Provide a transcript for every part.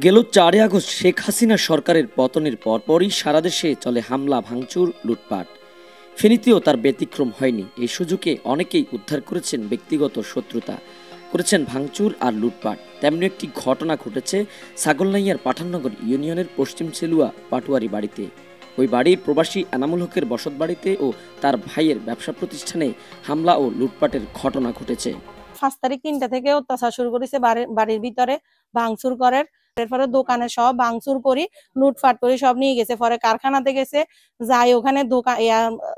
গেল ৪ আগস্ট শেখ হাসিনা সরকারের পতনের পরপরই সারা দেশে চলে হামলা, ভাঙচুর, লুটপাট। ফেনীতেও তার ব্যতিক্রম হয়নি। এই সুযোগে অনেকেই উদ্ধার করেছেন ব্যক্তিগত শত্রুতা, করেছেন ভাঙচুর আর লুটপাট। তেমনি একটি ঘটনা ঘটেছে ছাগলনাইয়ার পাঠাননগর ইউনিয়নের পশ্চিম সেলুয়া পাটুয়ারি বাড়িতে। ওই বাড়ির প্রবাসী এনামুল হকের বসতবাড়িতে ও তার ভাইয়ের ব্যবসা প্রতিষ্ঠানে হামলা ও লুটপাটের ঘটনা ঘটেছে। ৫ তারিখ ৩টা থেকে অত্যাচার শুরু করেছে, বাড়ির ভিতরে ভাঙচুর করে, এরপরে দোকানে সব ভাঙচুর করি, লুটপাট করি, সব নিয়ে গেছে। পরে কারখানাতে গেছে, যাই ওখানে দোকান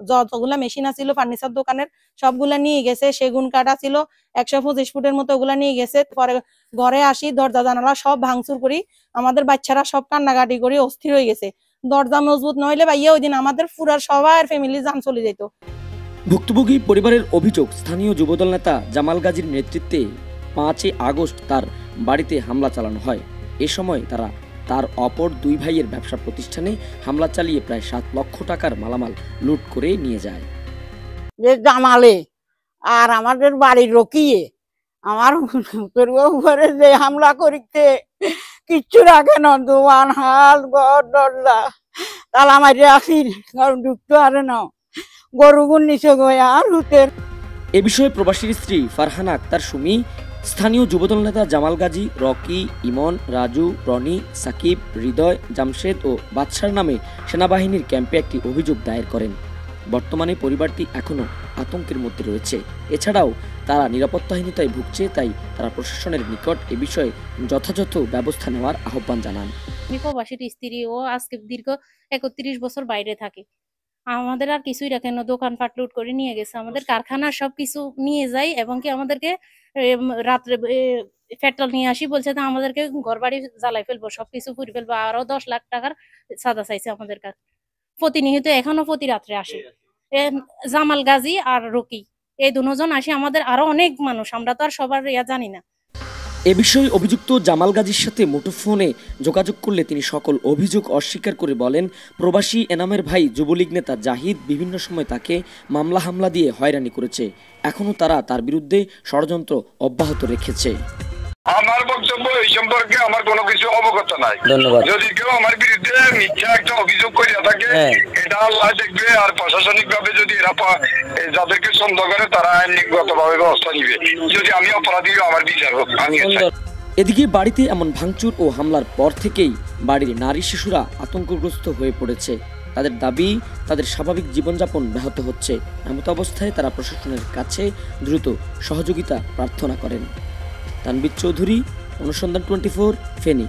যতগুলা মেশিন আছিল ফার্নিচার দোকানের সবগুলা নিয়ে গেছে। সেগুন কাটা ছিল ১২৫ ফুটের মতো, ওগুলা নিয়ে গেছে। পরে ঘরে আসি, দরজা জানালা সব ভাঙচুর করি, আমাদের বাচ্চারা সব কান্নাকাটি করি অস্থির হয়ে গেছে। দরজা মজবুত নইলে ভাইয়া ওই দিন আমাদের পুরা সবার ফ্যামিলি জান চলে যেত। ভুক্তভোগী পরিবারের অভিযোগ, স্থানীয় যুবদল নেতা জামাল গাজীর নেতৃত্বে ৫ আগস্ট তার বাড়িতে হামলা চালানো হয়। এ সময় তারা তার অপর দুই ভাইয়ের ব্যবসা প্রতিষ্ঠানে হামলা চালিয়ে প্রায় ৭ লক্ষ টাকার মালামাল লুট করে নিয়ে যায়। যে জামালে আর আমাদের বাড়ির রকিয়ে আমার উপরে যে হামলা করিতে কিচ্ছু রাখে না, দোয়ান হাল ঘর দরজা তালা মারি আসিল, কারণ ঢুকতে পারে না, গরুগুন নিচে গয়া লুটের। এ বিষয়ে প্রবাসীর স্ত্রী ফারহানা আক্তার সুমি স্থানীয় যুবদল নেতা জামাল গাজী, রকি, ইমন, রাজু, রনি, সাকিব, হৃদয়, জামশেদ ও বাদশার নামে সেনাবাহিনীর ক্যাম্পে একটি অভিযোগ দায়ের করেন। বর্তমানে পরিবারটি এখনও আতঙ্কের মধ্যে রয়েছে। এছাড়াও তারা নিরাপত্তাহীনতায় ভুগছে, তাই তারা প্রশাসনের নিকট এ বিষয়ে যথাযথ ব্যবস্থা নেওয়ার আহ্বান জানান। প্রবাসীর স্ত্রী, ও আজকে দীর্ঘ ৩১ বছর বাইরে থাকে। আমাদের আর কিছুই রাখেন না, দোকানপাট লুট করে নিয়ে গেছে, আমাদের কারখানার সবকিছু নিয়ে যায় এবং কি আমাদেরকে রাত্রে পেট্রোল নিয়ে আসি, বলছে যে আমাদেরকে ঘর বাড়ি জ্বালাই ফেলবো, সবকিছু পুড়ে ফেলবো, আরো ১০ লাখ টাকার সাদা চাইছে আমাদের কাছে। প্রতিনিয়ত এখনো প্রতি রাত্রে আসে জামাল গাজী আর রকি, এই দুজন আসে। আমাদের আরো অনেক মানুষ, আমরা তো আর সবার জানি না। এ বিষয়ে অভিযুক্ত জামাল গাজীর সাথে মুঠোফোনে যোগাযোগ করলে তিনি সকল অভিযোগ অস্বীকার করে বলেন, প্রবাসী এনামের ভাই যুবলীগ নেতা জাহিদ বিভিন্ন সময় তাকে মামলা হামলা দিয়ে হয়রানি করেছে। এখনো তারা তার বিরুদ্ধে ষড়যন্ত্র অব্যাহত রেখেছে। আমার বক্তব্য এই সম্পর্কে আমার কোনো কিছু অবগত নাই। যদি কেউ আমার বিরুদ্ধে মিথ্যা একটা অভিযোগ করিয়া থাকে, এটা আল্লাহ দেখবে। আর প্রশাসনিক ভাবে যদি এরা যাদেরকে সন্দেহ করে তারা আইনগত ভাবে ব্যবস্থা নিবে। যদি আমি অপরাধী, আমার বিচার হোক। এদিকে বাড়িতে এমন ভাঙচুর ও হামলার পর থেকেই বাড়ির নারী শিশুরা আতঙ্কগ্রস্ত হয়ে পড়েছে। তাদের দাবি, তাদের স্বাভাবিক জীবনযাপন ব্যাহত হচ্ছে। এমত অবস্থায় তারা প্রশাসনের কাছে দ্রুত সহযোগিতা প্রার্থনা করেন। তানবীর চৌধুরী, অনুসন্ধান 24, ফেনী।